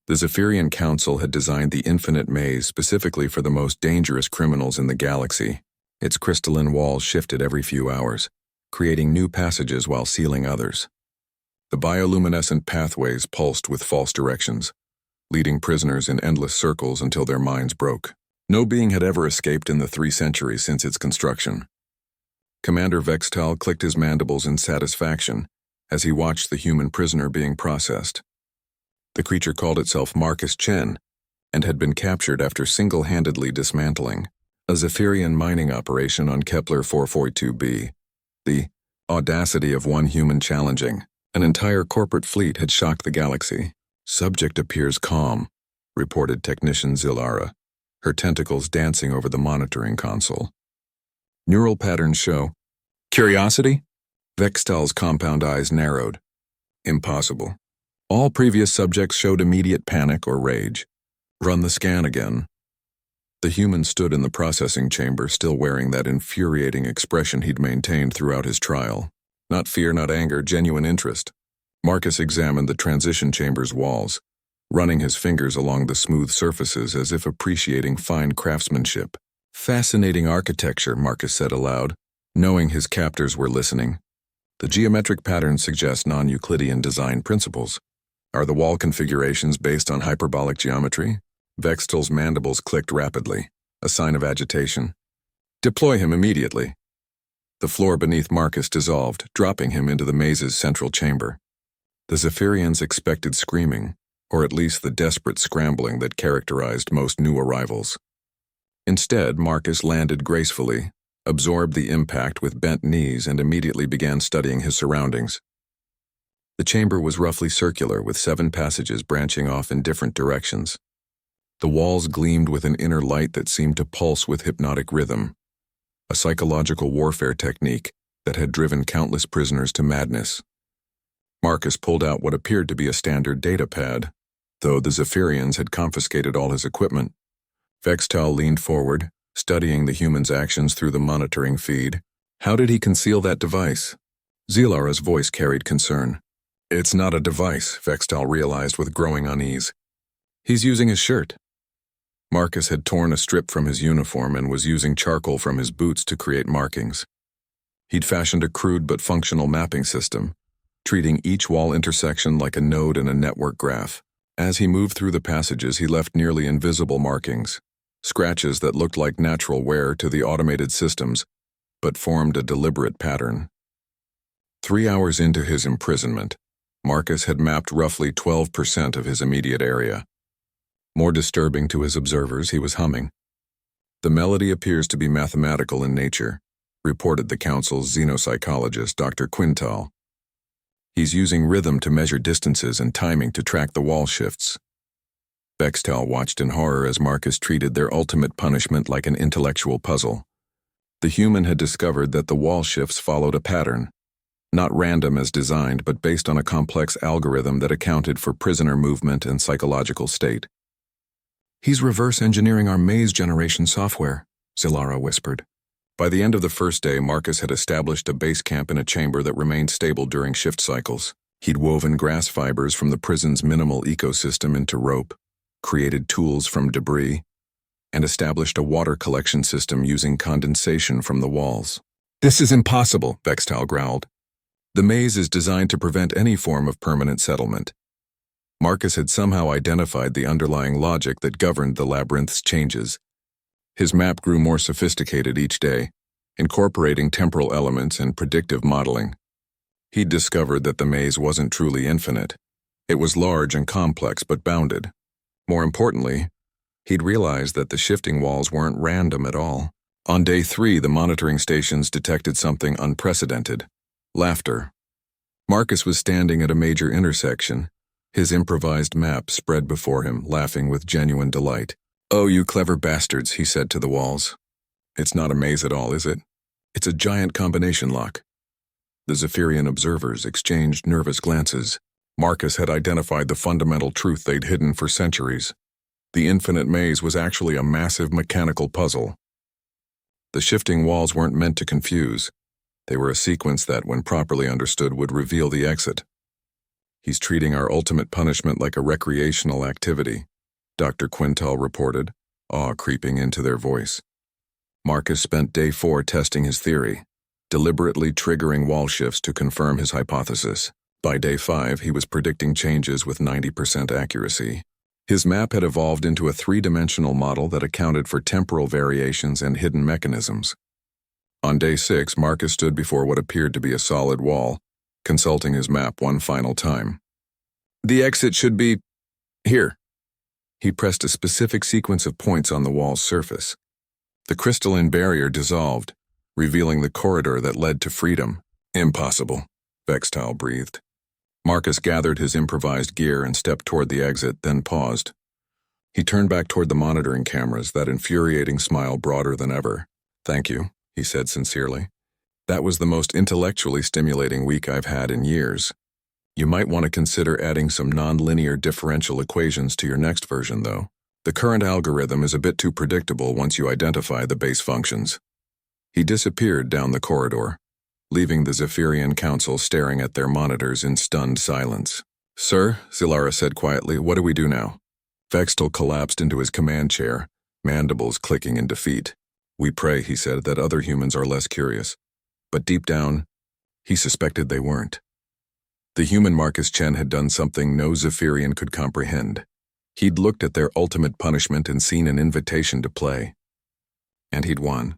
The Zephyrian Council had designed the infinite maze specifically for the most dangerous criminals in the galaxy. Its crystalline walls shifted every few hours, creating new passages while sealing others. The bioluminescent pathways pulsed with false directions, leading prisoners in endless circles until their minds broke. No being had ever escaped in the 3 centuries since its construction. Commander Vextal clicked his mandibles in satisfaction as he watched the human prisoner being processed. The creature called itself Marcus Chen and had been captured after single-handedly dismantling a Zephyrian mining operation on Kepler 442b. The audacity of one human challenging an entire corporate fleet had shocked the galaxy. Subject appears calm, reported technician Zilara, her tentacles dancing over the monitoring console. Neural patterns show. Curiosity? Vextal's compound eyes narrowed. Impossible. All previous subjects showed immediate panic or rage. Run the scan again. The human stood in the processing chamber, still wearing that infuriating expression he'd maintained throughout his trial. Not fear, not anger, genuine interest. Marcus examined the transition chamber's walls, running his fingers along the smooth surfaces as if appreciating fine craftsmanship. Fascinating architecture, Marcus said aloud, knowing his captors were listening. The geometric patterns suggest non-Euclidean design principles. Are the wall configurations based on hyperbolic geometry? Vextal's mandibles clicked rapidly, a sign of agitation. Deploy him immediately. The floor beneath Marcus dissolved, dropping him into the maze's central chamber. The Zephyrians expected screaming, or at least the desperate scrambling that characterized most new arrivals. Instead, Marcus landed gracefully, absorbed the impact with bent knees, and immediately began studying his surroundings. The chamber was roughly circular, with 7 passages branching off in different directions. The walls gleamed with an inner light that seemed to pulse with hypnotic rhythm, a psychological warfare technique that had driven countless prisoners to madness. Marcus pulled out what appeared to be a standard data pad, though the Zephyrians had confiscated all his equipment. Vextal leaned forward, studying the human's actions through the monitoring feed. How did he conceal that device? Zilara's voice carried concern. It's not a device, Vextal realized with growing unease. He's using his shirt. Marcus had torn a strip from his uniform and was using charcoal from his boots to create markings. He'd fashioned a crude but functional mapping system, treating each wall intersection like a node in a network graph. As he moved through the passages, he left nearly invisible markings, scratches that looked like natural wear to the automated systems, but formed a deliberate pattern. 3 hours into his imprisonment, Marcus had mapped roughly 12% of his immediate area. More disturbing to his observers, he was humming. The melody appears to be mathematical in nature, reported the Council's xenopsychologist, Dr. Quintal. He's using rhythm to measure distances and timing to track the wall shifts. Vextal watched in horror as Marcus treated their ultimate punishment like an intellectual puzzle. The human had discovered that the wall shifts followed a pattern, not random as designed, but based on a complex algorithm that accounted for prisoner movement and psychological state. He's reverse engineering our maze generation software, Zilara whispered. By the end of the first day, Marcus had established a base camp in a chamber that remained stable during shift cycles. He'd woven grass fibers from the prison's minimal ecosystem into rope, created tools from debris, and established a water collection system using condensation from the walls. This is impossible, Vextal growled. The maze is designed to prevent any form of permanent settlement. Marcus had somehow identified the underlying logic that governed the labyrinth's changes. His map grew more sophisticated each day, incorporating temporal elements and predictive modeling. He'd discovered that the maze wasn't truly infinite. It was large and complex but bounded. More importantly, he'd realized that the shifting walls weren't random at all. On day 3, the monitoring stations detected something unprecedented: laughter. Marcus was standing at a major intersection, his improvised map spread before him, laughing with genuine delight. "Oh, you clever bastards," he said to the walls. "It's not a maze at all, is it? It's a giant combination lock." The Zephyrian observers exchanged nervous glances. Marcus had identified the fundamental truth they'd hidden for centuries. The infinite maze was actually a massive mechanical puzzle. The shifting walls weren't meant to confuse. They were a sequence that, when properly understood, would reveal the exit. He's treating our ultimate punishment like a recreational activity, Dr. Quintal reported, awe creeping into their voice. Marcus spent day 4 testing his theory, deliberately triggering wall shifts to confirm his hypothesis. By day 5, he was predicting changes with 90% accuracy. His map had evolved into a 3-dimensional model that accounted for temporal variations and hidden mechanisms. On day 6, Marcus stood before what appeared to be a solid wall, consulting his map one final time. "The exit should be here." He pressed a specific sequence of points on the wall's surface. The crystalline barrier dissolved, revealing the corridor that led to freedom. "Impossible," Vextile breathed. Marcus gathered his improvised gear and stepped toward the exit, then paused. He turned back toward the monitoring cameras, that infuriating smile broader than ever. "Thank you," he said sincerely. "That was the most intellectually stimulating week I've had in years. You might want to consider adding some nonlinear differential equations to your next version, though. The current algorithm is a bit too predictable once you identify the base functions." He disappeared down the corridor, leaving the Zephyrian Council staring at their monitors in stunned silence. "Sir," Zilara said quietly, "what do we do now?" Vextal collapsed into his command chair, mandibles clicking in defeat. "We pray," he said, "that other humans are less curious." But deep down, he suspected they weren't. The human Marcus Chen had done something no Zephyrian could comprehend. He'd looked at their ultimate punishment and seen an invitation to play. And he'd won.